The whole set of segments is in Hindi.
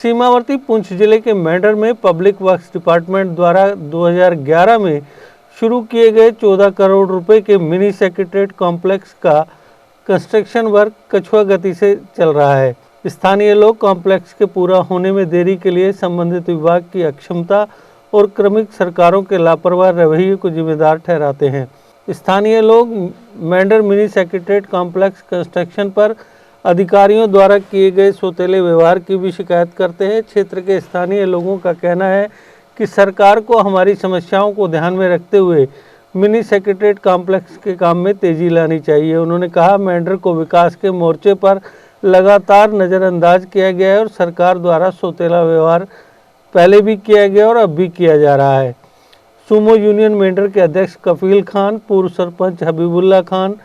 सीमावर्ती पुंछ जिले के मेंढर में पब्लिक वर्क्स डिपार्टमेंट द्वारा 2011 में शुरू किए गए 14 करोड़ रुपए के मिनी सेक्रेटरीट कॉम्प्लेक्स का कंस्ट्रक्शन वर्क कछुआ गति से चल रहा है। स्थानीय लोग कॉम्प्लेक्स के पूरा होने में देरी के लिए संबंधित विभाग की अक्षमता और क्रमिक सरकारों के लापरवाह रवैये को जिम्मेदार ठहराते हैं। स्थानीय लोग Mendhar mini secretariat complex construction पर अधिकारियों द्वारा किए गए सौतेले व्यवहार की भी शिकायत करते हैं। क्षेत्र के स्थानीय लोगों का कहना है कि सरकार को हमारी समस्याओं को ध्यान में रखते हुए मिनी सेक्रेटरीट कॉम्प्लेक्स के काम में तेजी लानी चाहिए। उन्होंने कहा, मेंढर को विकास के मोर्चे पर लगातार नज़रअंदाज किया गया है और सरकार द्वारा सौतेला व्यवहार पहले भी किया गया और अब भी किया जा रहा है। सूमो यूनियन मेंढर के अध्यक्ष कफील खान, पूर्व सरपंच हबीबुल्ला खान,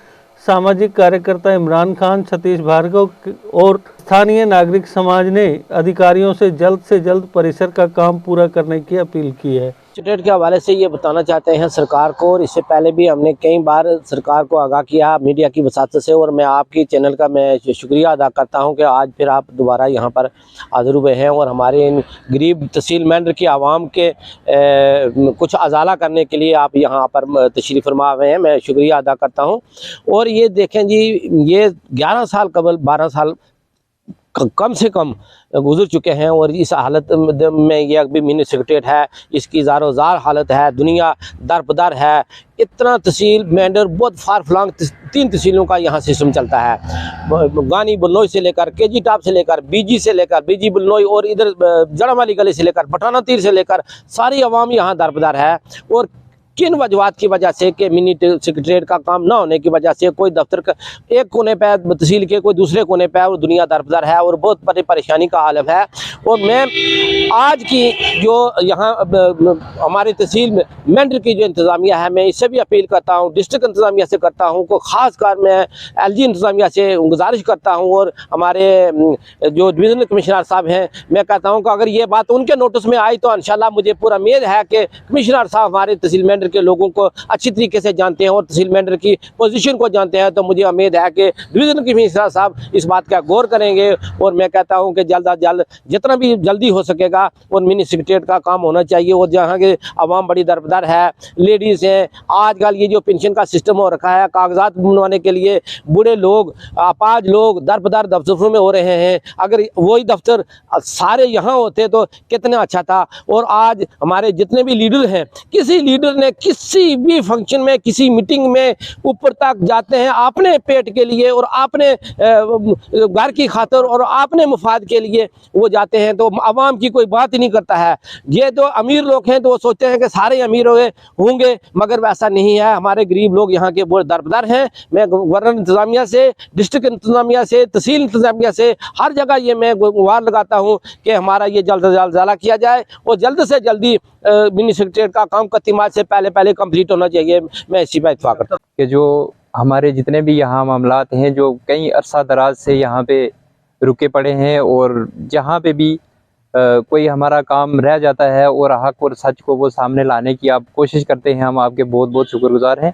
सामाजिक कार्यकर्ता इमरान खान, सतीश भार्गव और स्थानीय नागरिक समाज ने अधिकारियों से जल्द परिसर का काम पूरा करने की अपील की है। सेक्रेटरीट के हवाले से ये बताना चाहते हैं सरकार को, और इससे पहले भी हमने कई बार सरकार को आगाह किया मीडिया की वसात से, और मैं आपकी चैनल का मैं शुक्रिया अदा करता हूं कि आज फिर आप दोबारा यहां पर हाजिर हुए हैं और हमारे इन गरीब तहसील मेंढर की आवाम के कुछ अजाला करने के लिए आप यहां पर तशरीफ़ फरमा हुए हैं। मैं शुक्रिया अदा करता हूँ। और ये देखें जी, ये 11 साल कबल 12 साल कम से कम गुजर चुके हैं और इस हालत में ये अभी मिनी सेक्रेटरीट है, इसकी ज़ारोज़ार हालत है, दुनिया दरबदर है। इतना तहसील मेंढर बहुत फार फ्लांग 3 तहसीलों का यहाँ सिस्टम चलता है। गानी बलनोई से लेकर केजी टाप से लेकर बीजी से लेकर बीजी बलनोई और इधर जड़ावाली गली से लेकर पठाना तीर से लेकर सारी आवाम यहाँ दरबदर है। और किन वजूहात की वजह से कि मिनी सेक्रेटरीट का काम ना होने की वजह से कोई दफ्तर का एक कोने पे तहसील के कोई दूसरे कोने पे और दुनिया दरबदर है और बहुत बड़ी परेशानी का आलम है। और मैं आज की जो यहाँ हमारी तहसील में मेंढर की जो इंतज़ामिया है, मैं इससे भी अपील करता हूँ, डिस्ट्रिक्ट इंतज़ामिया से करता हूँ, को ख़ास कर मैं LG इंतज़ामिया से गुजारिश करता हूँ और हमारे जो डिवीज़नल कमिश्नर साहब हैं, मैं कहता हूँ कि अगर ये बात उनके नोटिस में आई तो इंशाल्लाह मुझे पूरा उम्मीद है कि कमिश्नर साहब हमारे तहसील मेंढर के लोगों को अच्छी तरीके से जानते हैं और तहसील मेंढर की पोजीशन को जानते हैं, तो मुझे उम्मीद है कि डिवीजनल कमिश्नर साहब इस बात का गौर करेंगे। और मैं कहता हूं कि जल्द अज जल्द जितना भी जल्दी हो सकेगा और मिनी सेक्रेटरीट का काम होना चाहिए। और जहां के आवाम बड़ी दरबदर है, लेडीज़ हैं, आजकल ये जो पेंशन का सिस्टम हो रखा है, कागजात बनवाने के लिए बूढ़े लोग, अपाज लोग दरबदर दफ्तरों में हो रहे हैं। अगर वही दफ्तर सारे यहाँ होते तो कितना अच्छा था। और आज हमारे जितने भी लीडर हैं, किसी लीडर ने किसी भी फंक्शन में, किसी मीटिंग में ऊपर तक जाते हैं अपने पेट के लिए और अपने घर की खातिर और अपने मुफाद के लिए वो जाते हैं, तो आवाम की कोई बात ही नहीं करता है। ये तो अमीर लोग हैं तो वो सोचते हैं कि सारे अमीर होंगे, मगर वैसा नहीं है। हमारे गरीब लोग यहाँ के बहुत दरबदर हैं। मैं गवर्नर इंतजामिया से, डिस्ट्रिक्ट इंतजामिया से, तहसील इंतजामिया से हर जगह ये मैं गुहार लगाता हूँ कि हमारा ये जल्द से जल्द उजाला किया जाए और जल्द से जल्दी मिनी सेक्रेटरीट का काम कत्तीमात से पहले कंप्लीट होना चाहिए। मैं इसी पर इत्तेफाक करता हूँ कि जो हमारे जितने भी यहाँ मामलात हैं जो कई अरसा दराज से यहाँ पे रुके पड़े हैं और जहाँ पे भी कोई हमारा काम रह जाता है और हक और सच को वो सामने लाने की आप कोशिश करते हैं, हम आपके बहुत बहुत शुक्रगुजार हैं।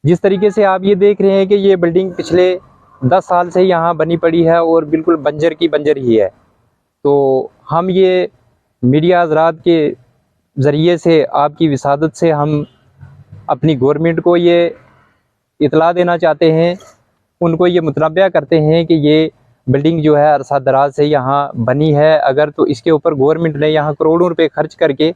जिस तरीके से आप ये देख रहे हैं कि ये बिल्डिंग पिछले 10 साल से यहाँ बनी पड़ी है और बिल्कुल बंजर की बंजर ही है, तो हम ये मीडिया हज़रात के ज़रिए से आपकी विसादत से हम अपनी गवर्नमेंट को ये इतला देना चाहते हैं, उनको ये मुतनब्या करते हैं कि ये बिल्डिंग जो है अरसा दराज से यहाँ बनी है। अगर तो इसके ऊपर गवर्नमेंट ने यहाँ करोड़ों रुपए खर्च करके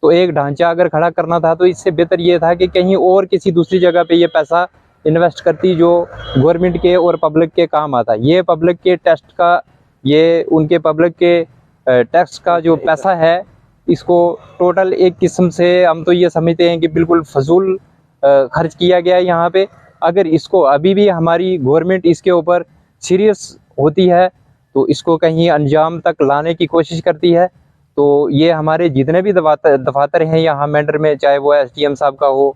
तो एक ढांचा अगर खड़ा करना था, तो इससे बेहतर ये था कि कहीं और किसी दूसरी जगह पे ये पैसा इन्वेस्ट करती जो गवर्नमेंट के और पब्लिक के काम आता। ये पब्लिक के टेस्ट का, ये उनके पब्लिक के टैक्स का जो पैसा है, इसको टोटल एक किस्म से हम तो ये समझते हैं कि बिल्कुल फजूल खर्च किया गया है यहाँ पे। अगर इसको अभी भी हमारी गवर्नमेंट इसके ऊपर सीरियस होती है तो इसको कहीं अंजाम तक लाने की कोशिश करती है, तो ये हमारे जितने भी दफातर हैं यहाँ मेंढर में, चाहे वो SDM साहब का हो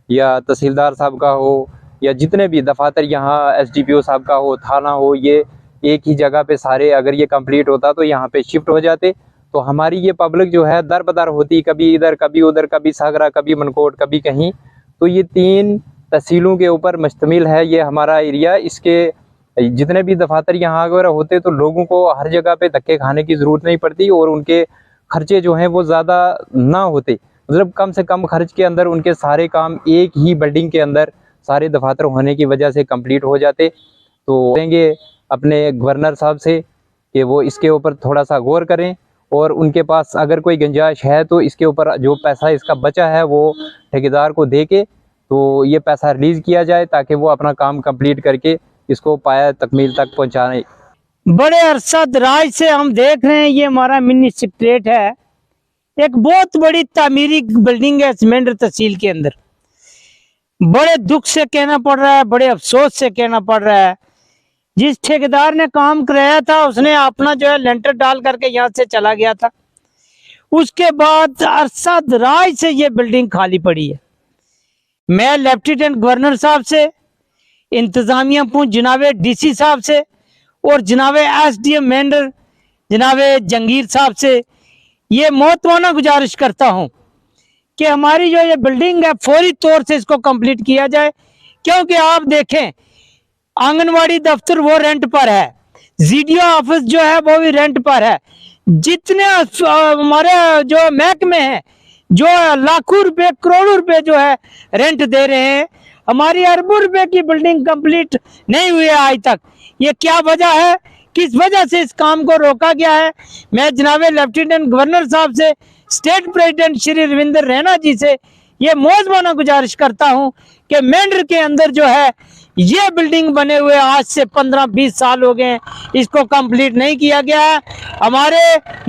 या तहसीलदार साहब का हो या जितने भी दफातर यहाँ SDPO साहब का हो, थाना हो, ये एक ही जगह पे सारे अगर ये कंप्लीट होता तो यहाँ पे शिफ्ट हो जाते, तो हमारी ये पब्लिक जो है दर बदर होती, कभी इधर कभी उधर, कभी सागरा कभी मनकोट कभी कहीं। तो ये 3 तहसीलों के ऊपर मुश्तमिल है ये हमारा एरिया। इसके जितने भी दफातर यहाँ वगैरह होते तो लोगों को हर जगह पे धक्के खाने की ज़रूरत नहीं पड़ती और उनके खर्चे जो हैं वो ज़्यादा ना होते, मतलब कम से कम खर्च के अंदर उनके सारे काम एक ही बिल्डिंग के अंदर सारे दफातर होने की वजह से कंप्लीट हो जाते। तो कहेंगे अपने गवर्नर साहब से कि वो इसके ऊपर थोड़ा सा गौर करें और उनके पास अगर कोई गुंजाइश है तो इसके ऊपर जो पैसा इसका बचा है वो ठेकेदार को दे के तो ये पैसा रिलीज़ किया जाए ताकि वो अपना काम कंप्लीट करके इसको पाया तकमील तक पहुँचाए। बड़े अरसा दराज से हम देख रहे हैं, ये हमारा मिनी सेक्रेटेरिएट है, एक बहुत बड़ी तामीरी बिल्डिंग है मेंढर तहसील के अंदर। बड़े दुख से कहना पड़ रहा है, बड़े अफसोस से कहना पड़ रहा है, जिस ठेकेदार ने काम कराया था उसने अपना जो है लेंटर डाल करके यहाँ से चला गया था। उसके बाद अरसा दराज से ये बिल्डिंग खाली पड़ी है। मैं लेफ्टिनेंट गवर्नर साहब से, इंतजामिया पूछ जनाबे डीसी साहब से और जनाबे एसडीएम मेंढर जनाबे जंगीर साहब से ये महत्वपूर्ण गुजारिश करता हूं कि हमारी जो ये बिल्डिंग है फौरी तौर से इसको कंप्लीट किया जाए, क्योंकि आप देखें आंगनवाड़ी दफ्तर वो रेंट पर है, जीडीओ ऑफिस जो है वो भी रेंट पर है, जितने हमारे जो महकमे हैं जो लाखों रुपए करोड़ों रुपए जो है रेंट दे रहे हैं, हमारी अरबों रुपए की बिल्डिंग कंप्लीट नहीं हुई है आज तक। ये क्या वजह है, किस वजह से इस काम को रोका गया है? मैं जनाबे लेफ्टिनेंट गवर्नर साहब से, स्टेट प्रेसिडेंट श्री रविंद्र रैना जी से ये मौजूदा गुजारिश करता हूं कि मेंढर के अंदर जो है ये बिल्डिंग बने हुए आज से 15-20 साल हो गए, इसको कंप्लीट नहीं किया गया है। हमारे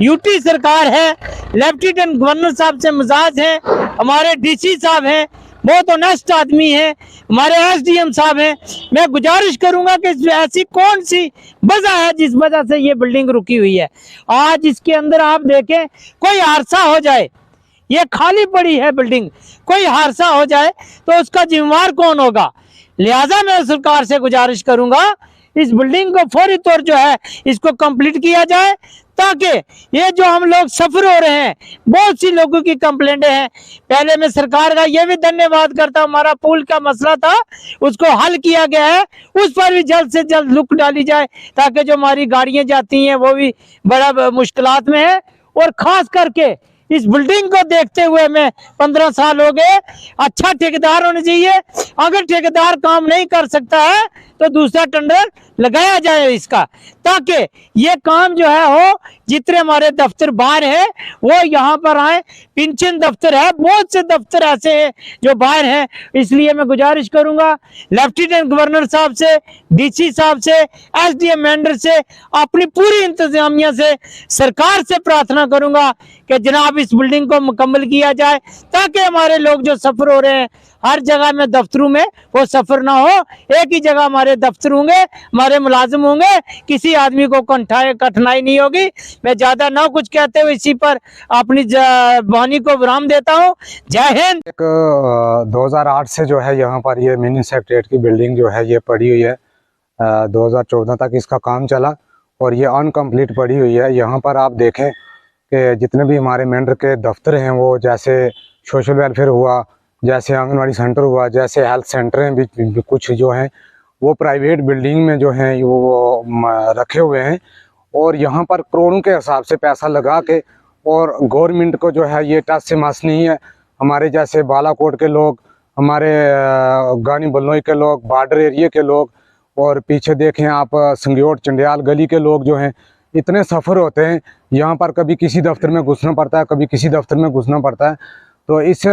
यूटी सरकार है, लेफ्टिनेंट गवर्नर साहब से मजाज है, हमारे डीसी साहब हैं, बहुत ऑनेस्ट आदमी है, हमारे एसडीएम साहब हैं। मैं गुजारिश करूंगा कि ऐसी कौन सी वजह है जिस वजह से ये बिल्डिंग रुकी हुई है। आज इसके अंदर आप देखें कोई हादसा हो जाए, ये खाली पड़ी है बिल्डिंग, कोई हादसा हो जाए तो उसका जिम्मेवार कौन होगा? लिहाजा मैं सरकार से गुजारिश करूंगा इस बिल्डिंग को फौरी तौर जो है इसको कंप्लीट किया जाए, ताकि ये जो हम लोग सफर हो रहे हैं, बहुत सी लोगों की कंप्लेंटें हैं। पहले मैं सरकार का ये भी धन्यवाद करता हूँ, हमारा पुल का मसला था उसको हल किया गया है, उस पर भी जल्द से जल्द रुक डाली जाए ताकि जो हमारी गाड़ियां जाती हैं वो भी बड़ा मुश्किलात में है। और खास करके इस बिल्डिंग को देखते हुए मैं 15 साल हो गए, अच्छा ठेकेदार होना चाहिए। अगर ठेकेदार काम नहीं कर सकता है तो दूसरा टेंडर लगाया जाए इसका, ताकि ये काम जो है हो। जितने हमारे दफ्तर बाहर है वो यहाँ पर आए, पेंशन दफ्तर है, बहुत से दफ्तर ऐसे हैं जो बाहर हैं। इसलिए मैं गुजारिश करूंगा लेफ्टिनेंट गवर्नर साहब से, डीसी साहब से, एसडीएम मेंढर से, अपनी पूरी इंतजामिया से, सरकार से प्रार्थना करूंगा कि जनाब इस बिल्डिंग को मुकम्मल किया जाए, ताकि हमारे लोग जो सफर हो रहे हैं हर जगह में दफ्तरों में वो सफर ना हो, एक ही जगह हमारे दफ्तर होंगे, हमारे मुलाजिम होंगे, किसी आदमी को कठिनाई नहीं होगी। मैं ज्यादा ना कुछ कहते हुए इसी पर अपनी वाणी को विराम देता हूँ। जय हिंद। 2008 से जो है यहाँ पर ये मिनी सेक्रेटेरिएट की बिल्डिंग जो है ये पड़ी हुई है। 2014 तक इसका काम चला और ये अनकम्प्लीट पड़ी हुई है। यहाँ पर आप देखें कि जितने भी हमारे मेंढर के दफ्तर हैं, वो जैसे सोशल वेलफेयर हुआ, जैसे आंगनवाड़ी सेंटर हुआ, जैसे हेल्थ सेंटर हैं, भी कुछ जो हैं वो प्राइवेट बिल्डिंग में जो हैं वो रखे हुए हैं। और यहाँ पर करोड़ों के हिसाब से पैसा लगा के, और गवर्नमेंट को जो है ये टस से मस नहीं है। हमारे जैसे बालाकोट के लोग, हमारे गानी बल्नोई के लोग, बॉर्डर एरिया के लोग, और पीछे देखें आप संगयोट चंडियाल गली के लोग जो हैं, इतने सफ़र होते हैं यहाँ पर। कभी किसी दफ्तर में घुसना पड़ता है, कभी किसी दफ्तर में घुसना पड़ता है। तो इस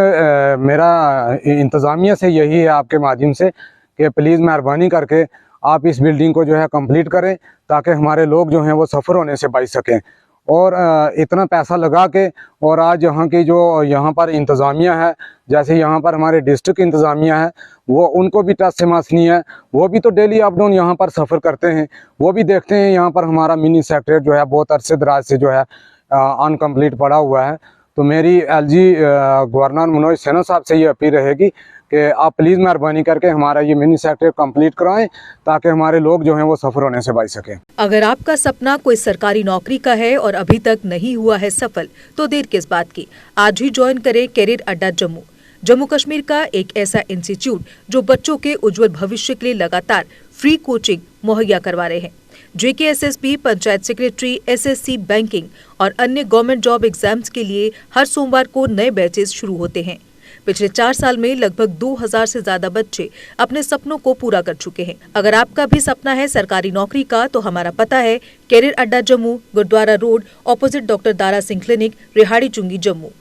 मेरा इंतज़ामिया से यही है आपके माध्यम से कि प्लीज़ मेहरबानी करके आप इस बिल्डिंग को जो है कंप्लीट करें, ताकि हमारे लोग जो हैं वो सफ़र होने से बच सकें। और इतना पैसा लगा के, और आज यहाँ की जो यहाँ पर इंतज़ामिया है, जैसे यहाँ पर हमारे डिस्ट्रिक्ट इंतज़ामिया है, वो उनको भी टच से मस नहीं है। वो भी तो डेली अप डाउन यहाँ पर सफ़र करते हैं, वो भी देखते हैं यहाँ पर हमारा मिनी सेक्रेटेरिएट जो है बहुत अरसे दराज से जो है अनकम्प्लीट पड़ा हुआ है। तो मेरी एलजी गवर्नर मनोज सिन्हा साहब से ये अपील रहेगी कि आप प्लीज़ मेहरबानी करके हमारा ये मिनी सेक्रेटेरिएट कंप्लीट कराएं, ताकि हमारे लोग जो हैं वो सफ़र होने से बच सकें। अगर आपका सपना कोई सरकारी नौकरी का है और अभी तक नहीं हुआ है सफल, तो देर किस बात की। आज ही ज्वाइन करें कैरियर अड्डा जम्मू, जम्मू कश्मीर का एक ऐसा इंस्टीट्यूट जो बच्चों के उज्जवल भविष्य के लिए लगातार फ्री कोचिंग मुहैया करवा रहे हैं। JKSSB, panchayat secretary, SSC, banking और अन्य गवर्नमेंट जॉब एग्जाम्स के लिए हर सोमवार को नए बैचेस शुरू होते हैं। पिछले 4 साल में लगभग 2000 से ज्यादा बच्चे अपने सपनों को पूरा कर चुके हैं। अगर आपका भी सपना है सरकारी नौकरी का, तो हमारा पता है career Adda Jammu, Gurudwara road, opposite doctor Dara Singh clinic, Rehari Chungi, Jammu.